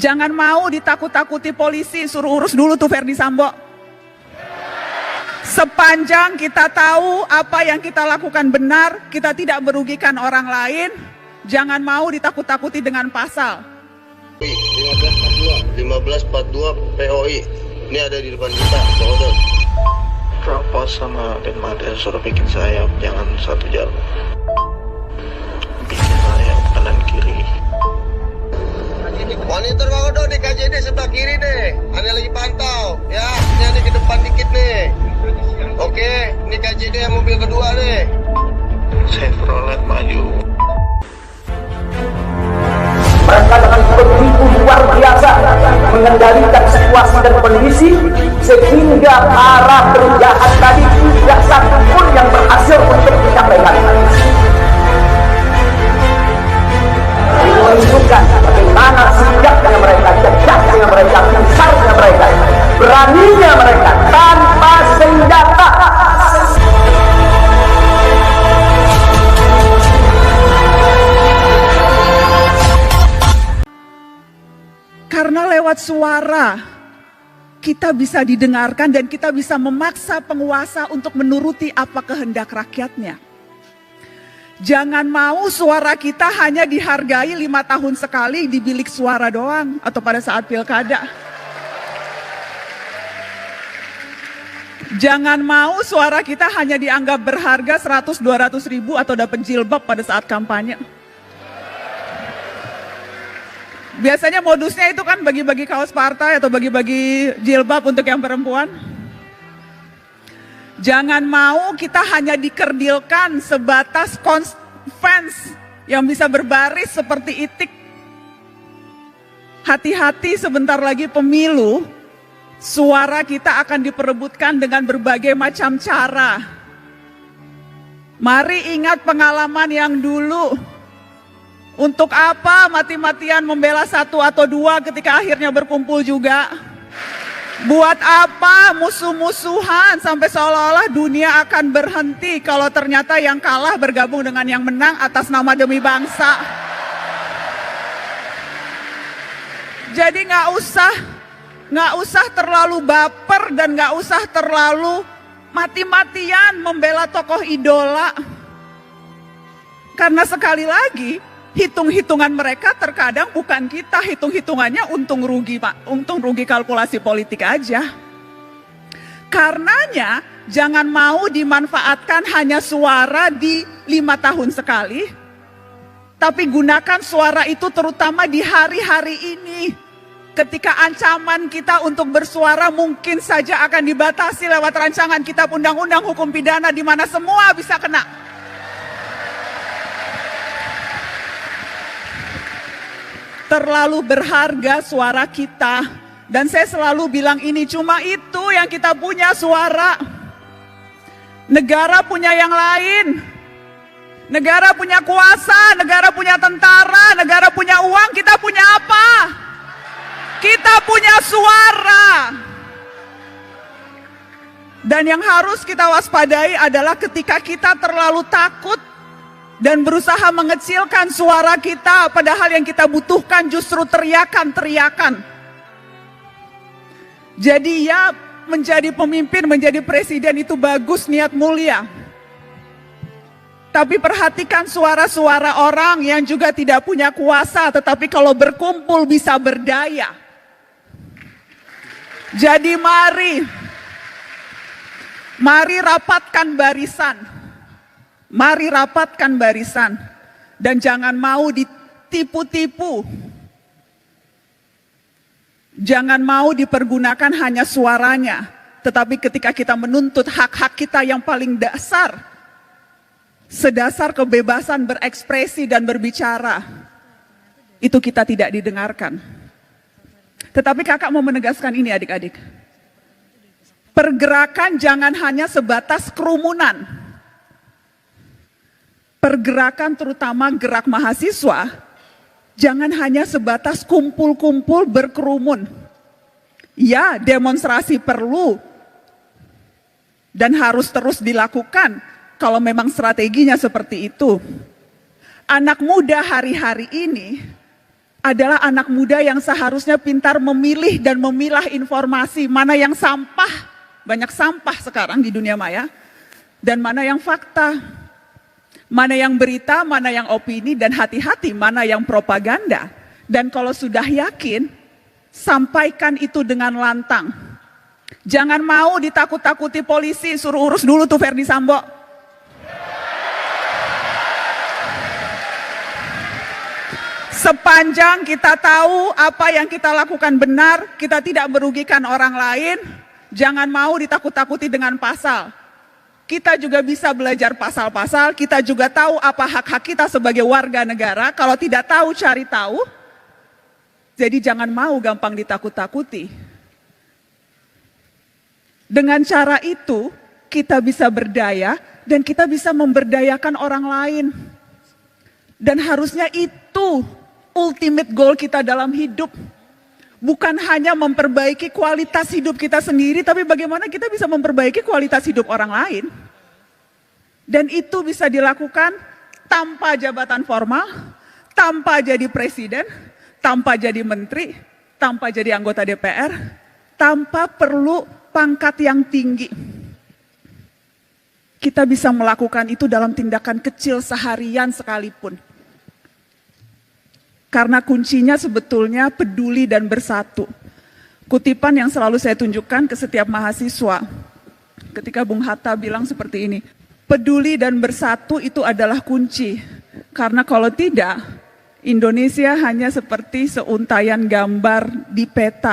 Jangan mau ditakut-takuti polisi, suruh urus dulu tuh Verdi Sambo. Sepanjang kita tahu apa yang kita lakukan benar, kita tidak merugikan orang lain, jangan mau ditakut-takuti dengan pasal. 1542 POI, ini ada di depan kita, Pak. Rapat sama Denmada suruh bikin sayap, jangan satu jalur. Bikin sayap kanan kiri. Monitor Bang Odo di KJD sebelah kiri deh. Anda lagi pantau, ya. Ini ada ke depan dikit nih. Oke, ini KJD yang mobil kedua nih. Chevrolet maju. Mereka dengan begitu luar biasa mengendalikan situasi dan kondisi sehingga para penjahat tadi tidak satu pun yang berhasil untuk dicapaikan. Ini menunjukkan bagaimana sigapnya mereka, cerdasnya mereka, pintarnya mereka, beraninya mereka tanpa senjata. Karena lewat suara kita bisa didengarkan dan kita bisa memaksa penguasa untuk menuruti apa kehendak rakyatnya. Jangan mau suara kita hanya dihargai 5 tahun sekali di bilik suara doang atau pada saat pilkada. Jangan mau suara kita hanya dianggap berharga 100-200 ribu atau dapat jilbab pada saat kampanye. Biasanya modusnya itu kan bagi-bagi kaos partai atau bagi-bagi jilbab untuk yang perempuan. Jangan mau kita hanya dikerdilkan sebatas fans yang bisa berbaris seperti itik. Hati-hati, sebentar lagi pemilu, suara kita akan diperebutkan dengan berbagai macam cara. Mari ingat pengalaman yang dulu. Untuk apa mati-matian membela 1 atau 2 ketika akhirnya berkumpul juga? Buat apa musuh-musuhan sampai seolah-olah dunia akan berhenti kalau ternyata yang kalah bergabung dengan yang menang atas nama demi bangsa? Jadi nggak usah terlalu baper dan nggak usah terlalu mati-matian membela tokoh idola. Karena sekali lagi, hitung-hitungan mereka terkadang bukan kita, hitung-hitungannya untung rugi Pak, untung rugi kalkulasi politik aja. Karenanya jangan mau dimanfaatkan hanya suara di 5 tahun sekali, tapi gunakan suara itu terutama di hari-hari ini. Ketika ancaman kita untuk bersuara mungkin saja akan dibatasi lewat rancangan kitab undang-undang hukum pidana di mana semua bisa kena. Terlalu berharga suara kita. Dan saya selalu bilang ini, cuma itu yang kita punya, suara. Negara punya yang lain. Negara punya kuasa, negara punya tentara, negara punya uang, kita punya apa? Kita punya suara. Dan yang harus kita waspadai adalah ketika kita terlalu takut dan berusaha mengecilkan suara kita, padahal yang kita butuhkan justru teriakan-teriakan. Jadi ya, menjadi pemimpin, menjadi presiden itu bagus, niat mulia. Tapi perhatikan suara-suara orang yang juga tidak punya kuasa, tetapi kalau berkumpul bisa berdaya. Jadi mari rapatkan barisan. Mari rapatkan barisan dan jangan mau ditipu-tipu. Jangan mau dipergunakan hanya suaranya, tetapi ketika kita menuntut hak-hak kita yang paling dasar, sedasar kebebasan berekspresi dan berbicara, itu kita tidak didengarkan. Tetapi kakak mau menegaskan ini adik-adik. Pergerakan jangan hanya sebatas kerumunan. Pergerakan terutama gerak mahasiswa, jangan hanya sebatas kumpul-kumpul berkerumun. Ya, demonstrasi perlu dan harus terus dilakukan kalau memang strateginya seperti itu. Anak muda hari-hari ini adalah anak muda yang seharusnya pintar memilih dan memilah informasi, mana yang sampah, banyak sampah sekarang di dunia maya, dan mana yang fakta, mana yang berita, mana yang opini, dan hati-hati mana yang propaganda. Dan kalau sudah yakin, sampaikan itu dengan lantang. Jangan mau ditakut-takuti polisi, suruh urus dulu tuh Verdi Sambo. Sepanjang kita tahu apa yang kita lakukan benar, kita tidak merugikan orang lain, jangan mau ditakut-takuti dengan pasal. Kita juga bisa belajar pasal-pasal, kita juga tahu apa hak-hak kita sebagai warga negara, kalau tidak tahu cari tahu. Jadi jangan mau gampang ditakut-takuti. Dengan cara itu, kita bisa berdaya dan kita bisa memberdayakan orang lain. Dan harusnya itu ultimate goal kita dalam hidup. Bukan hanya memperbaiki kualitas hidup kita sendiri, tapi bagaimana kita bisa memperbaiki kualitas hidup orang lain. Dan itu bisa dilakukan tanpa jabatan formal, tanpa jadi presiden, tanpa jadi menteri, tanpa jadi anggota DPR, tanpa perlu pangkat yang tinggi. Kita bisa melakukan itu dalam tindakan kecil seharian sekalipun. Karena kuncinya sebetulnya peduli dan bersatu. Kutipan yang selalu saya tunjukkan ke setiap mahasiswa. Ketika Bung Hatta bilang seperti ini, peduli dan bersatu itu adalah kunci. Karena kalau tidak, Indonesia hanya seperti seuntaian gambar di peta.